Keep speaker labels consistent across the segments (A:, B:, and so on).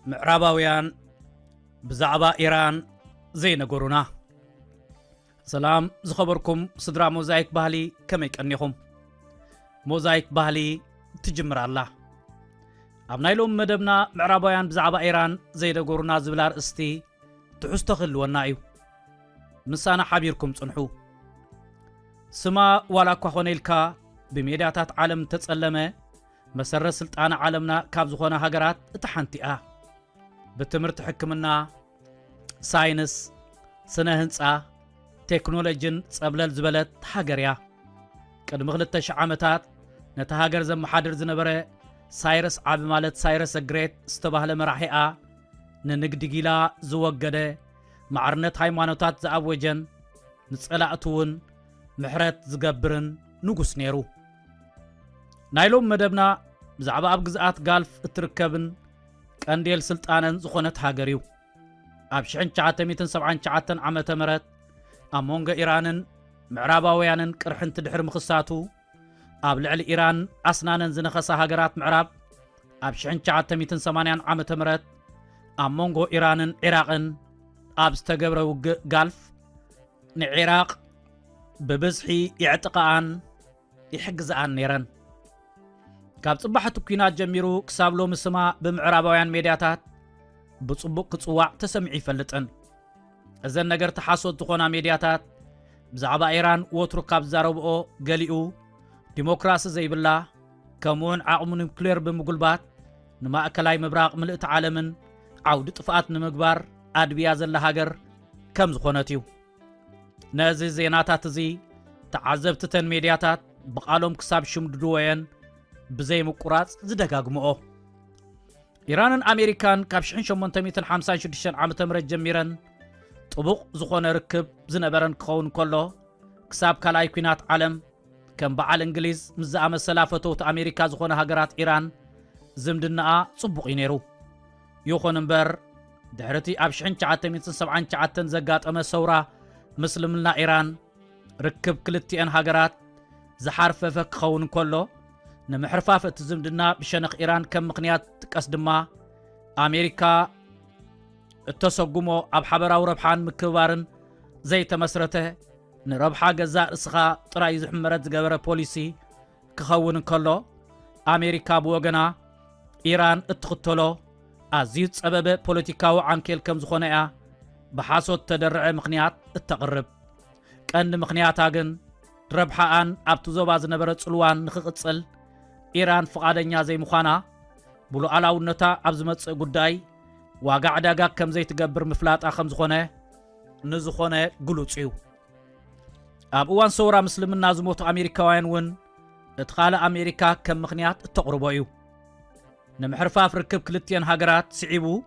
A: معراباويان بزعبا إيران زي نقرونا سلام زخبركم صدرا موزايك بهلي كميك أنيكم موزايك بهلي تجمر الله أبنايلوم مدبنا معراباويان بزعبا إيران زي نقرونا زبلار استي تحستخل ونائيو مسانا حبيركم تنحو سما ولا كوخونيلكا بميدياتات عالم تتسلمه مسر سلطان عالمنا كابزخونا هاجرات اتحنتئة بتمرت حكمنا ساينس سنة هنسا تكنولوجين صبلل زبلت هاجريا قدم خلت عامتات نتهاجر زم محاضر زنبره سايرس عاب مالت سايرس جريت استباهل مراحئة ننقد جيلا زوجده معرنت هايمانوتات زأوجن نسألاتون محرت زقبرن نقص نيرو نايلوم مدبنا بزعبا أبقزات قالف اتركبن كانديل سلطانن زخونت هاجريو أبشعن شعاتن 179 عامة مرت أمونغ إيرانن معراباويانن كرحن تدحر مخصاتو أبلعل إيران أسنانن زنخصا هاجرات معراب أبشعن شعاتن 180 عامة مرت أمونغ إيرانن عراقن أبستقبرو قالف نعراق ببزحي اعتقاءن يحجزان نيران كاب صباحة كينات جميرو كسابلو مسما بمعراباويان ميدياتات بصبوك كتصواع تسمعي فلتن ازن نجر تحاسود تخونا ميدياتات بزعبا ايران ووترو كاب زاروبو قليقو ديموكراسي زي بالله كمون عقم نمكلير بمقلبات نما اكلاي مبراق ملئت عالمن عود طفات نمقبار ادبيا زل هاجر كم زخونتيو نازي زيناتات زي تعذبتتن ميدياتات بقالهم كساب شمددوين بزي مقراص زدغاغمو إيران أمريكان كابشحن 856 عام تمرج جميرن طبق زخونه ركب زنبرن كون كله كساب كلاي كينات عالم كم بعال انجليز مزامه سلافتو أمريكا زخونه هاجرات إيران زمدنا صبق ينيرو يخون امبر دحرتي أبشحن 979 زقات أما ثورة مسلمنا إيران ركب كلتين هاجرات زحارف فك خون كله نمحرفافة تزمدنا بشنق إيران كم مقنيات تقصدما أمريكا التسقمو أب حبرا وربحان مكبارن زي تمسرته نربحا جزاء إسخا ترايز حمرت زقابرة بوليسي كخون كله أمريكا بوغنا إيران اتخطلو أزيد سبب بوليتيكاو عنكيل كم زخونيا بحاسو تدرع مقنيات التقرب كأن مقنيات هاجن ربحان أبتزوباز نبرت سلوان نخقصل إيران فقادنيا زي مخانا بلو علاو النتا أبزمت قداي واقع داقا كم زي تقبر مفلات آخم زخونه نزخونه قلوتيو أبوان صورة مسلمين نازموت أمريكاوين ون اتخال أمريكا كم مخنيات التقربويو نمحرفاف ركب كلتين هاجرات سعيبو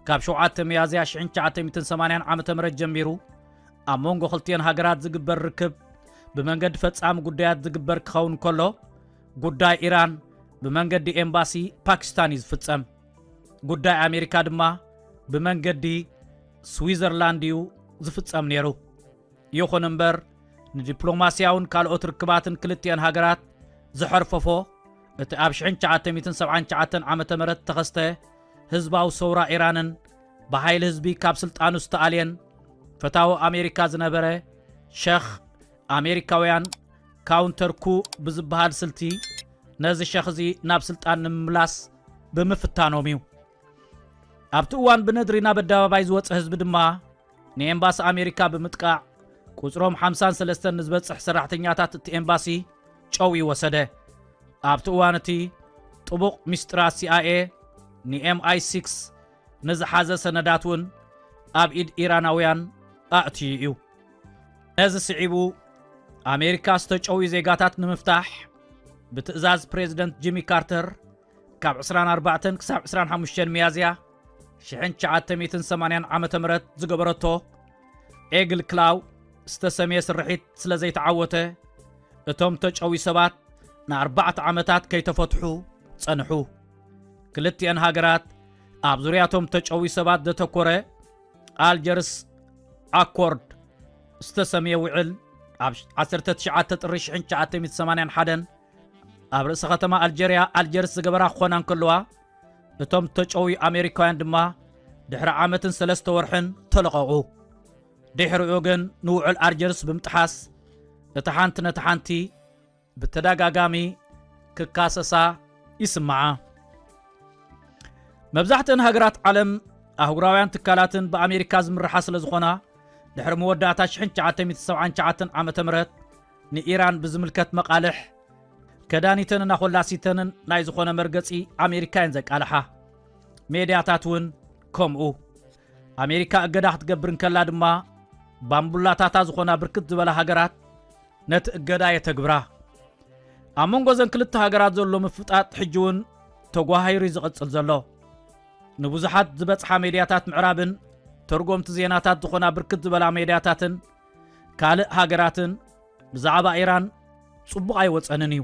A: كاب شوعات ميازيا شعين شعاتي 180 عام تمرج جميرو أمونغو خلتين هاجرات زقبر ركب بمنقد فتسام قدايات زقبر كخون كله قداي إيران بمنقد دي إمباسي باكستانيز فتسام قداي أمريكا دما بمنقد دي سويزرلانديو زفتسام نيرو يوخون امبر ندبلوماسياون كالوت ركباتن كلتين هاجرات زحرففو اتقاب شعين شعاتن 179 عام تمرت تخسته هزباو صورة إيرانن بحيل هزبي كاب سلطانو استقالين فتاو أمريكا زنبره شيخ أمريكاويان كاونتركو بزبهال سلتي نازي الشيخزي ناب سلطان نملاس بمفتانو ميو أبتوان بندري ناب الدوابايز وطس هزب دما ንኤምባሲ ኣሜሪካ ብምጥቃዕ ቁጽሮም 53 ንዝበጽሕ ሰራሕተኛታት እቲ ኤምባሲ ጨው ይወሰደ። ኣብቲ እዋን እቲ ጥቡቕ ሚስጥራት CIA ንMI6 ንዝሓዘ ሰነዳት እውን ኣብ ኢድ ኢራናውያን ኣእትዩ እዩ። ነዚ ስዒቡ ኣሜሪካ ዝተጨውዩ ዜጋታት ንምፍታሕ ብትእዛዝ ፕሬዚደንት ጂሚ ካርተር ካብ 24 ክሳብ 25 ሚያዝያ 1980 ዓመተ ምህረት ዝገበረቶ ኤግል ክላው ዝተሰመየ ስርሒት ስለ ዘይተዓወተ እቶም ተጨዊ ሰባት ን4 ዓመታት ከይተፈትሑ ጸንሑ። ክልቲአን ሃገራት ኣብ ዙርያቶም ተጨዊ ሰባት ዘተኮረ ኣልጀርስ ኣኮርድ ዝተሰመየ ውዕል ኣብ 19 ጥሪ 1981 ኣብ ርእሰ ከተማ ኣልጀርያ ኣልጀርስ ዝገበራ ክኾና እንከለዋ እቶም ተጨዊ ኣሜሪካውያን ድማ ድሕሪ ዓመትን 3 ወርሕን ተለቐቑ። ድሕሪኡ ግን ንውዕል ኣልጀርስ ብምጥሓስ እቲ ሓንቲ ነቲ ሓንቲ ብተደጋጋሚ ክካሰሳ ይስምዓ። መብዛሕትአን ሃገራት ዓለም ኣህጉራውያን ትካላትን ብኣሜሪካ ዝምርሓ ስለ ዝኾና ድሕሪ መወዳእታ 1979 ዓመተ ምህረት ንኢራን ብዝምልከት መቃልሕ ከዳኒተን ናኾላሲተንን ናይ ዝኾነ መርገጺ ኣሜሪካን ዘቃልሓ ሜድያታት እውን ከምኡ ኣሜሪካ እገዳ ክትገብር እንከላ ድማ ባምቡላታታ ዝኾና ብርክት ዝበላ ሃገራት ነቲ እገዳ የተግብራ። ኣብ መንጎ ዘን ክልተ ሃገራት ዘሎ ምፍጣጥ ሕጂ እውን ተጓሂሩ ዝቕጽል ዘሎ ንብዙሓት ዝበጽሓ ሜድያታት ምዕራብን ተርጎምቲ ዜናታት ዝኾና ብርክት ዝበላ ሜድያታትን ካልእ ሃገራትን ብዛዕባ ኢራን ጽቡቕ ኣይወጸንን እዩ።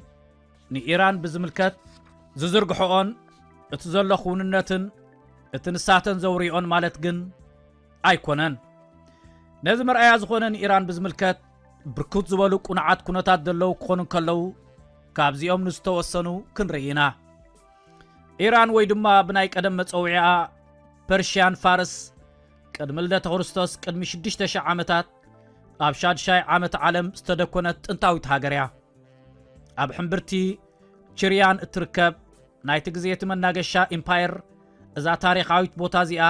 A: ንኢራን ብዝምልከት ዝዝርግሖኦን እቲ ዘሎ ኹንነትን እቲ ንሳተን ዘውሪኦን ማለት ግን ኣይኮነን። ነዚ መርኣያ ዝኾነ ንኢራን ብዝምልከት ብርክት ዝበሉ ቁንዓት ኩነታት ዘለዉ ክኾኑ ከለዉ ካብዚኦም ንዝተወሰኑ ክንርኢና። ኢራን ወይ ድማ ብናይ ቀደም መፀውዒዓ ፐርሽያን ፋርስ ቅድሚ ልደተ ክርስቶስ ቅድሚ 6000 ዓመታት ኣብ ሻድሻይ ዓመት ዓለም ዝተደኮነት ጥንታዊት ሃገር እያ። ኣብ ሕምብርቲ ችርያን እትርከብ ናይቲ ግዜቲ መናገሻ ኢምፓየር እዛ ታሪኻዊት ቦታ እዚኣ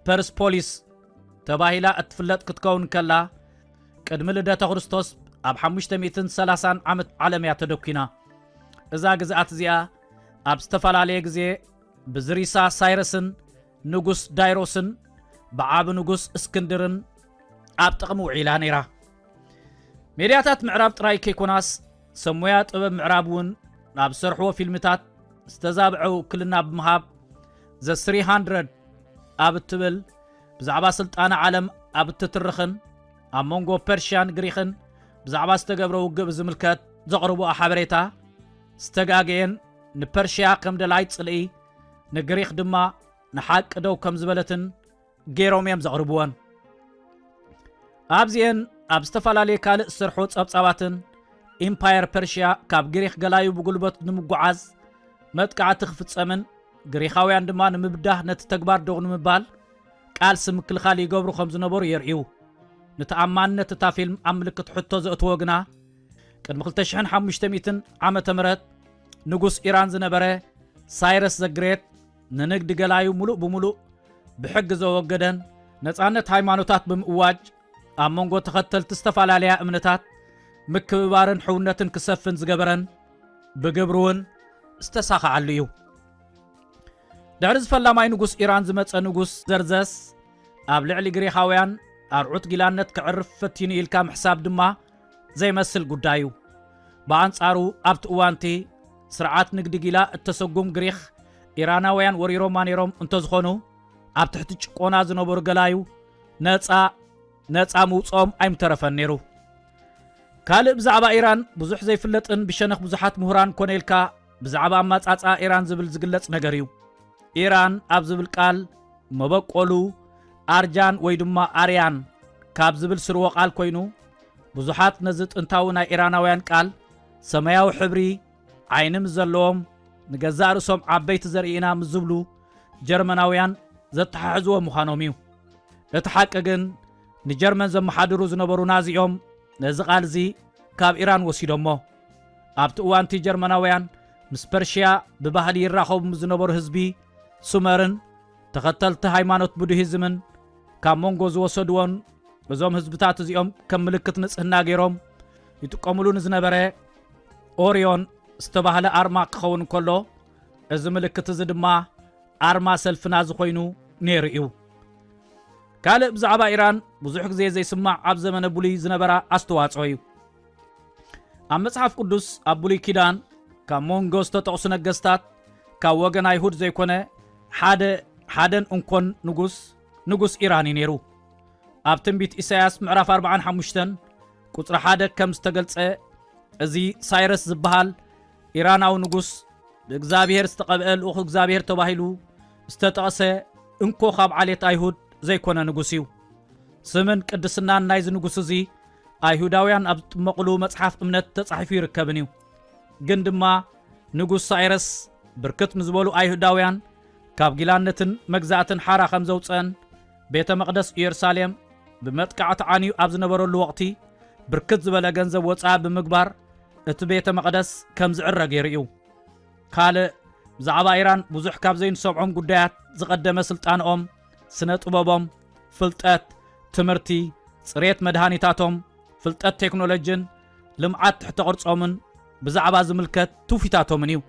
A: ፐርስፖሊስ ተባሂላ እትፍለጥ ክትከውን ከላ ቅድሚ ልደተ ክርስቶስ ኣብ 530 ዓመት ዓለም እያ ተደኪና። እዛ ግዝኣት እዚኣ ኣብ ዝተፈላለየ ግዜ ብዝሪሳ ሳይረስን ንጉስ ዳይሮስን ብዓብ ንጉስ እስክንድርን ኣብ ጥቕሚ ውዒላ ነይራ። ሜድያታት ምዕራብ ጥራይ ከይኮናስ ሰሙያ ጥበብ ምዕራብ እውን ናብ ሰርሕዎ ፊልምታት ዝተዛብዐ ውክልና ብምሃብ ዘ 300 ኣብ እትብል ብዛዕባ ስልጣነ ዓለም ኣብ እትትርኽን ኣብ መንጎ ፐርሽያን ግሪኽን ብዛዕባ ዝተገብረ ውግእ ብዝምልከት ዘቕርብኦ ሓበሬታ ዝተጋገየን ንፐርሽያ ከም ደላይ ጽልኢ ንግሪኽ ድማ ንሓቂ ደው ከም ዝበለትን ገይሮም እዮም ዘቕርብዎን። ኣብዚአን ኣብ ዝተፈላለየ ካልእ ዝሰርሖ ጸብጻባትን ኢምፓየር ፐርሽያ ካብ ግሪኽ ገላዩ ብጉልበት ንምጓዓዝ መጥቃዕቲ ክፍጸምን ግሪኻውያን ድማ ንምብዳህ ነቲ ተግባር ደው ንምባል ቃልሲ ምክልኻል ይገብሩ ከም ዝነበሩ የርእዩ። ንተኣማንነት እታ ፊልም ኣብ ምልክት ሕቶ ዘእትዎ ግና ቅድሚ 2500 ዓመተ ምህረት ንጉስ ኢራን ዝነበረ ሳይረስ ዘግሬት ንንግዲ ገላዩ ሙሉእ ብምሉእ ብሕጊ ዘወገደን ነፃነት ሃይማኖታት ብምእዋጅ ኣብ መንጎ ተኸተልቲ ዝተፈላለያ እምነታት ምክብባርን ሕውነትን ክሰፍን ዝገበረን ብግብሩ እውን ዝተሳኽዓሉ እዩ። ድሕሪ ዝፈላማይ ንጉስ ኢራን ዝመፀ ንጉስ ዘርዘስ ኣብ ልዕሊ ግሪኻውያን ኣርዑት ጊላነት ክዕርፍ ፈቲኑ ኢልካ ምሕሳብ ድማ ዘይመስል ጉዳዩ። ብኣንጻሩ ኣብቲ እዋንቲ ስርዓት ንግዲ ጊላ እተሰጉም ግሪኽ ኢራናውያን ወሪሮማ ነይሮም እንተዝኾኑ ኣብ ትሕቲ ጭቆና ዝነበሩ ገላዩ ነፃ ምውፅኦም ኣይምተረፈን ነይሩ። ካልእ ብዛዕባ ኢራን ብዙሕ ዘይፍለጥን ብሸነኽ ብዙሓት ምሁራን ኮነ ኢልካ ብዛዕባ ኣማጻጻ ኢራን ዝብል ዝግለጽ ነገር እዩ። ኢራን ኣብ ዝብል ቃል መበቆሉ ኣርጃን ወይ ድማ ኣርያን ካብ ዝብል ስርወ ቃል ኮይኑ ብዙሓት ነዚ ጥንታዊ ናይ ኢራናውያን ቃል ሰማያዊ ሕብሪ ዓይኒ ምስ ዘለዎም ንገዛእ ርእሶም ዓበይቲ ዘርኢና ምስ ዝብሉ ጀርመናውያን ዘተሓሕዝዎ ምዃኖም እዩ። እቲ ሓቂ ግን ንጀርመን ዘመሓድሩ ዝነበሩ ናዚኦም ነዚ ቃል እዚ ካብ ኢራን ወሲዶሞ። ኣብቲ እዋንቲ ጀርመናውያን ምስ ፐርሽያ ብባህሊ ይራኸቡ ዝነበሩ ህዝቢ ሱመርን ተኸተልቲ ሃይማኖት ቡድሂዝምን ካብ ሞንጎ ዝወሰድዎን እዞም ህዝብታት እዚኦም ከም ምልክት ንጽህና ገይሮም ይጥቀምሉ ዝነበረ ኦሪዮን ዝተባህለ ኣርማ ክኸውን ከሎ እዚ ምልክት እዚ ድማ ኣርማ ሰልፍና ዝኾይኑ ነይሩ እዩ። ካልእ ብዛዕባ ኢራን ብዙሕ ግዜ ዘይስማዕ ኣብ ዘመነ ብሉይ ዝነበራ ኣስተዋፅኦ እዩ። ኣብ መጽሓፍ ቅዱስ ኣብ ብሉይ ኪዳን ካብ ሞንጎ ዝተጠቕሱ ነገስታት ካብ ወገን ኣይሁድ ዘይኮነ ሓደን እንኮን ንጉስ ኢራን ነይሩ። ኣብ ትንቢት ኢሳያስ ምዕራፍ 45 ቁጽሪ 1 ከም ዝተገልጸ እዚ ሳይረስ ዝበሃል ኢራናዊ ንጉስ ብእግዚአብሔር ዝተቐብአ ልኡኽ እግዚአብሔር ተባሂሉ ዝተጠቕሰ እንኮ ካብ ዓሌት ኣይሁድ ዘይኮነ ንጉስ እዩ። ስምን ቅድስናን ናይዚ ንጉስ እዚ ኣይሁዳውያን ኣብ ዝጥመቕሉ መጽሓፍ እምነት ተጻሒፉ ይርከብን እዩ። ግን ድማ ንጉስ ሳይረስ ብርክት ንዝበሉ ኣይሁዳውያን ካብ ጊላነትን መግዛእትን ሓራ ከም ዘውፅአን ቤተ መቕደስ ኢየሩሳሌም ብመጥቃዕ ተዓንዩ ኣብ ዝነበረሉ ወቕቲ ብርክት ዝበለ ገንዘብ ወፃ ብምግባር እቲ ቤተ መቕደስ ከም ዝዕረግ የርእዩ። ካልእ ብዛዕባ ኢራን ብዙሕ ካብ ዘይንሰምዖም ጉዳያት ዝቐደመ ስልጣንኦም፣ ስነ ጥበቦም፣ ፍልጠት፣ ትምህርቲ፣ ጽሬት መድሃኒታቶም፣ ፍልጠት ቴክኖሎጅን፣ ልምዓት ትሕተ ቅርጾምን ብዛዕባ ዝምልከት ትውፊታቶምን እዩ።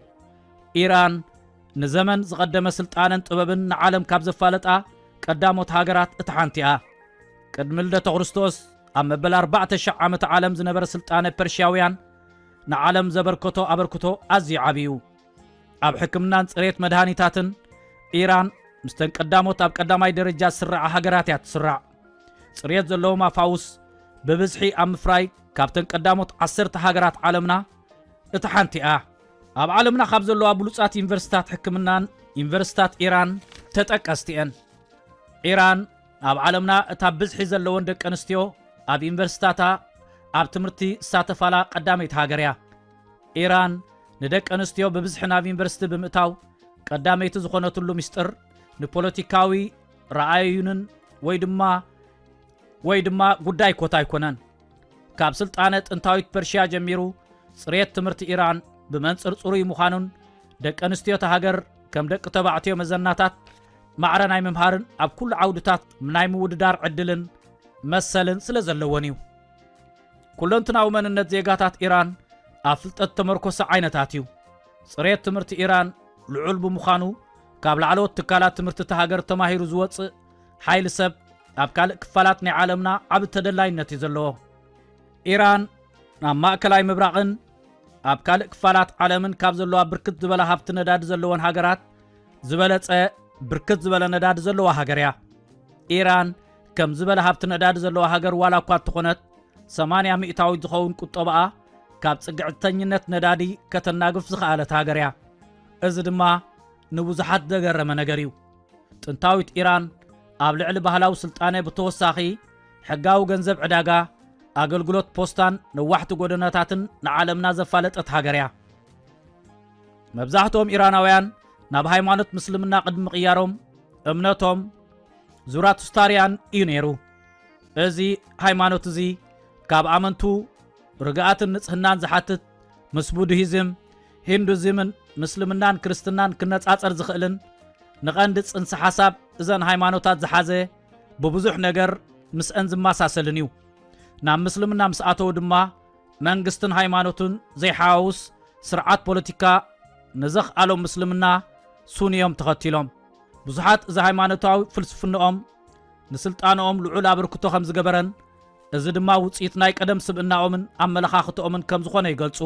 A: ኢራን ንዘመን ዝቐደመ ስልጣንን ጥበብን ንዓለም ካብ ዘፋለጣ ቀዳሞት ሃገራት እቲ ሓንቲ እያ። ቅድሚ ልደተ ክርስቶስ ኣብ መበል 4000 ዓመተ ዓለም ዝነበረ ስልጣነ ፐርሽያውያን ንዓለም ዘበርከቶ ኣበርክቶ ኣዝዩ ዓብዩ። ኣብ ሕክምናን ጽሬት መድሃኒታትን ኢራን ምስተን ቀዳሞት ኣብ ቀዳማይ ደረጃ ዝስራዓ ሃገራት እያ ትስራዕ። ጽሬት ዘለዎም ኣፋውስ ብብዝሒ ኣብ ምፍራይ ካብተን ቀዳሞት 10 ሃገራት ዓለምና እቲ ሓንቲ እያ። ኣብ ዓለምና ካብ ዘለዋ ብሉጻት ዩኒቨርሲታት ሕክምናን ዩኒቨርሲታት ኢራን ተጠቀስቲ እየን። ኢራን ኣብ ዓለምና እታ ብዝሒ ዘለወን ደቂ ኣንስትዮ ኣብ ዩኒቨርሲታታ ኣብ ትምህርቲ ዝሳተፋላ ቀዳመይቲ ሃገር እያ። ኢራን ንደቂ ኣንስትዮ ብብዝሒ ናብ ዩኒቨርሲቲ ብምእታው ቀዳመይቲ ዝኾነትሉ ምስጢር ንፖለቲካዊ ረኣዩንን ወይ ድማ ጉዳይ ኮታ ኣይኮነን። ካብ ስልጣነ ጥንታዊት ፐርሽያ ጀሚሩ ጽሬት ትምህርቲ ኢራን ብመንጽር ጽሩይ ምዃኑን ደቂ ኣንስትዮ ሃገር ከም ደቂ ተባዕትዮ መዘናታት ማዕረ ናይ ምምሃርን ኣብ ኩሉ ዓውድታት ናይ ምውድዳር ዕድልን መሰልን ስለ ዘለዎን እዩ። ኩለንትናዊ መንነት ዜጋታት ኢራን ኣብ ፍልጠት ተመርኮሰ ዓይነታት እዩ። ጽሬት ትምህርቲ ኢራን ልዑል ብምዃኑ ካብ ላዕለዎት ትካላት ትምህርቲ ሃገር ተማሂሩ ዝወፅእ ሓይሊ ሰብ ኣብ ካልእ ክፋላት ናይ ዓለምና ዓብ ተደላይነት እዩ ዘለዎ። ኢራን ናብ ማእከላይ ምብራቕን ኣብ ካልእ ክፋላት ዓለምን ካብ ዘለዋ ብርክት ዝበለ ሃብቲ ነዳዲ ዘለወን ሃገራት ዝበለጸ ብርክት ዝበለ ነዳዲ ዘለዋ ሃገር እያ። ኢራን ከም ዝበለ ሃብቲ ነዳዲ ዘለዋ ሃገር ዋላ እኳ እንትኾነት 80% ዝኸውን ቁጠባኣ ካብ ጽግዕተኝነት ነዳዲ ከተናግፍ ዝኽኣለት ሃገር እያ። እዚ ድማ ንብዙሓት ዘገረመ ነገር እዩ። ጥንታዊት ኢራን ኣብ ልዕሊ ባህላዊ ስልጣነ ብተወሳኺ ሕጋዊ ገንዘብ ዕዳጋ፣ ኣገልግሎት ፖስታን ነዋሕቲ ጎደናታትን ንዓለምና ዘፋለጠት ሃገር እያ። መብዛሕትኦም ኢራናውያን ናብ ሃይማኖት ምስልምና ቅድሚ ምቕያሮም እምነቶም ዙራቱስታርያን እዩ ነይሩ። እዚ ሃይማኖት እዚ ካብ ኣመንቱ ርግኣትን ንጽህናን ዝሓትት ምስ ቡድሂዝም፣ ሂንዱዝምን፣ ምስልምናን ክርስትናን ክነጻጸር ዝኽእልን ንቐንዲ ጽንሰ ሓሳብ እዘን ሃይማኖታት ዝሓዘ ብብዙሕ ነገር ምስአን ዝመሳሰልን እዩ። ናብ ምስልምና ምስ ኣተው ድማ መንግስትን ሃይማኖትን ዘይሓዋውስ ስርዓት ፖለቲካ ንዘኽኣሎም ምስልምና ሱንዮም ተኸቲሎም ብዙሓት እዚ ሃይማኖታዊ ፍልስፍናኦም ንስልጣኖኦም ልዑል ኣበርክቶ ከም ዝገበረን እዚ ድማ ውፅኢት ናይ ቀደም ስብእናኦምን ኣመለኻኽቶኦምን ከም ዝኾነ ይገልጹ።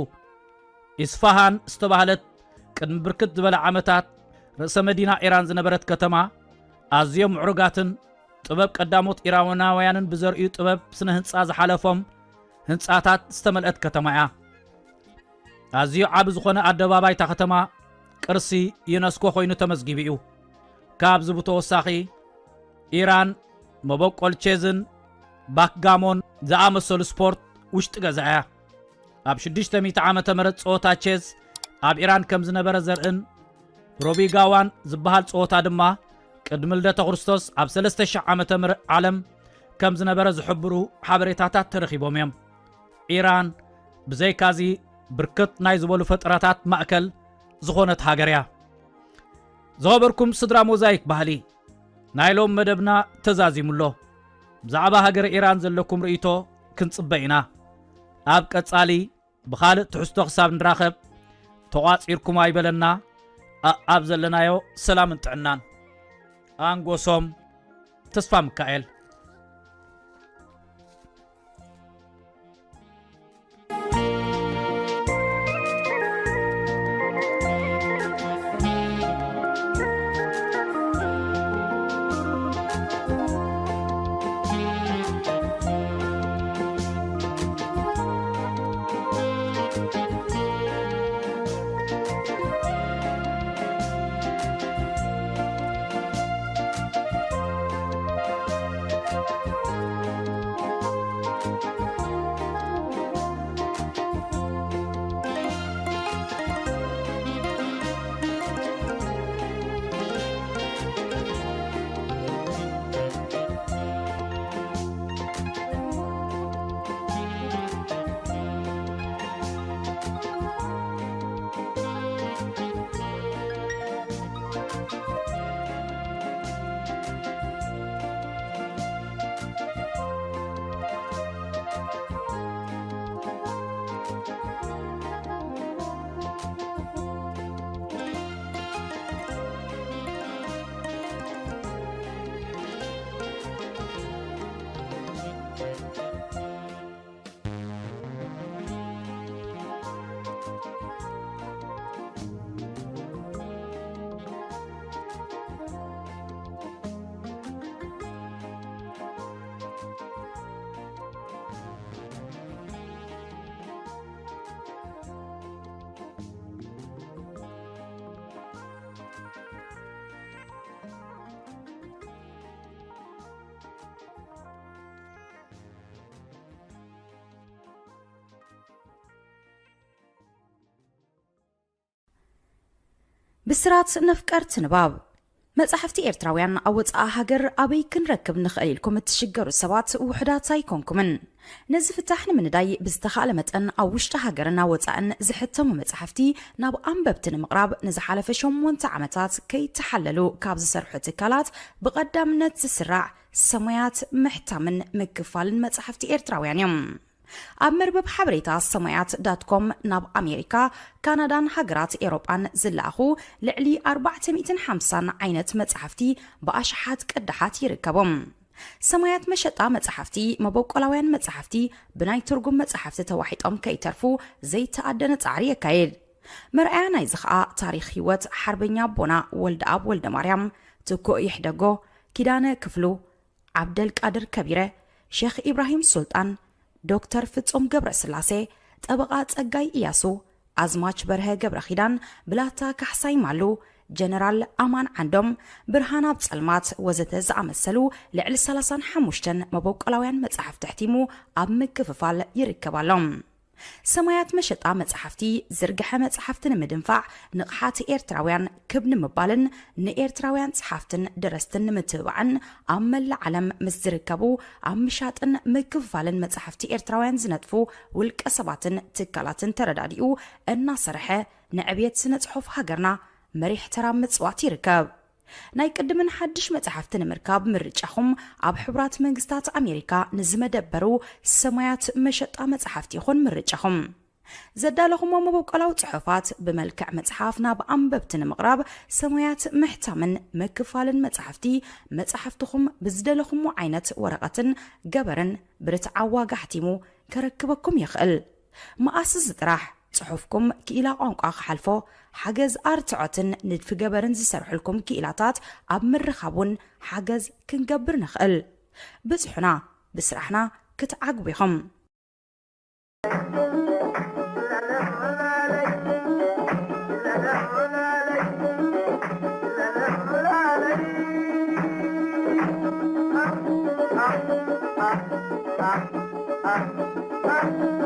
A: ኢስፋሃን ዝተባህለት ቅድሚ ብርክት ዝበለ ዓመታት ርእሰ መዲና ኢራን ዝነበረት ከተማ ኣዝዮም ምዕሩጋትን ጥበብ ቀዳሞት ኢራናውያንን ብዘርእዩ ጥበብ ስነ ህንፃ ዝሓለፎም ህንፃታት ዝተመልአት ከተማ እያ። ኣዝዩ ዓብ ዝኾነ ኣደባባይ እታ ከተማ ቅርሲ ዩነስኮ ኮይኑ ተመዝጊቡ እዩ። ካብዚ ብተወሳኺ ኢራን መበቆል ቼዝን ባክጋሞን ዝኣመሰሉ ስፖርት ውሽጢ ገዛ እያ። ኣብ 600 ዓመተ ምህረት ጸወታ ቼዝ ኣብ ኢራን ከም ዝነበረ ዘርእን ሮቢጋዋን ዝበሃል ጸወታ ድማ ቅድሚ ልደተ ክርስቶስ ኣብ 3000 ዓመተ ምህረት ዓለም ከም ዝነበረ ዝሕብሩ ሓበሬታታት ተረኺቦም እዮም። ኢራን ብዘይካዚ ብርክት ናይ ዝበሉ ፈጠራታት ማእከል ዝኾነት ሃገር እያ። ዝኸበርኩም ስድራ ሞዛይክ ባህሊ ናይሎም መደብና ተዛዚሙሎ ብዛዕባ ሃገር ኢራን ዘለኩም ርእይቶ ክንጽበይና ኣብ ቀጻሊ ብኻልእ ትሕዝቶ ክሳብ ንራኸብ ተቋጺርኩም ኣይበለና ኣብ ዘለናዮ ሰላም እንጥዕናን አንጎሶም ተስፋ ሚካኤል
B: بسرات نفكرت نباب مصحفتي إرتراويان أوصا هاجر أبي كنركب نخلي لكم تشجروا السبات وحدات سايكونكمن نزف التحن من داي بزتخالة متأن أو وشتا هاجرنا وطأن زحتم مصحفتي ناب أنببتن مقراب نزحالة فشم وانتعمتات كي تحللوا كابز سرحة تكالات بقدام نتسرع سميات محتمن مكفال مصحفتي إرتراويان يوم أمربب حبريتا سميات.com ناب أمريكا كندا هاجرات إيروبان زلاخو لعلي 450 عينة مصحفتي بأشحات قدحات يركبهم سميات مشطا مصحفتي مبوقلاوያን مصحفتي بناي ترجم مصحفتي توحيطهم كيترفو زي تأدن تعريه كايد مرأي ناي زخا تاريخ هيوت حربኛ ቦና ወልደ አብ ወልደ ማርያም ትኮ ይሕደጎ ኪዳነ ክፍሉ عبدل قادر كبيره شيخ إبراهيم سلطان دكتور ፍጹም ገብረስላሴ ጠበቃ ጸጋይ ኢያሱ አዝማች በርሀ ገብረኺዳን ብላታ ካሕሳይ ማሉ ጀነራል አማን ዓንዶም ብርሃና ብጸልማት ወዘተ ዝኣመሰሉ ልዕሊ 35 መበቆላውያን መጽሐፍ ተሕቲሙ ኣብ ምክፍፋል ይርከባሎም سمايات مشطا مصحفتي زرغحه مصحفتن مدنفع نقحات إيرتراويان كبن مبالن نإيرتراويان صحفتن درستن متبعن عمل العالم مزركبو عمشاتن مكفالن مصحفتي إيرتراويان زنتفو والكسباتن تكالاتن ترداديو الناصرحه نعبيت سنصحف هاجرنا مريح ترام مصوات يركب ناي قدمن حدش مصحفتن مركاب مرچخم اب حبرات منግስታት አሜሪካ ንዝመደበሩ ሰማያት መሸጣ መጽሐፍት ይኹን مرچخم زدالهم مبوقلاو صحفات بملكع مصحفنا بانببتن مقراب سمايات محتمن مكفالن مصحفتكم بزدلهم عينت ورقتن جبرن برتعوا غحتيمو كركبكم يخل ما اسس طرح صحفكم كيلا قنقا حلفو حجز ارتعتن ندف جبرن زسرح لكم كيلاتات اب مرخابون حجز كنجبر نخل بصحنا بسرحنا كتعقبهم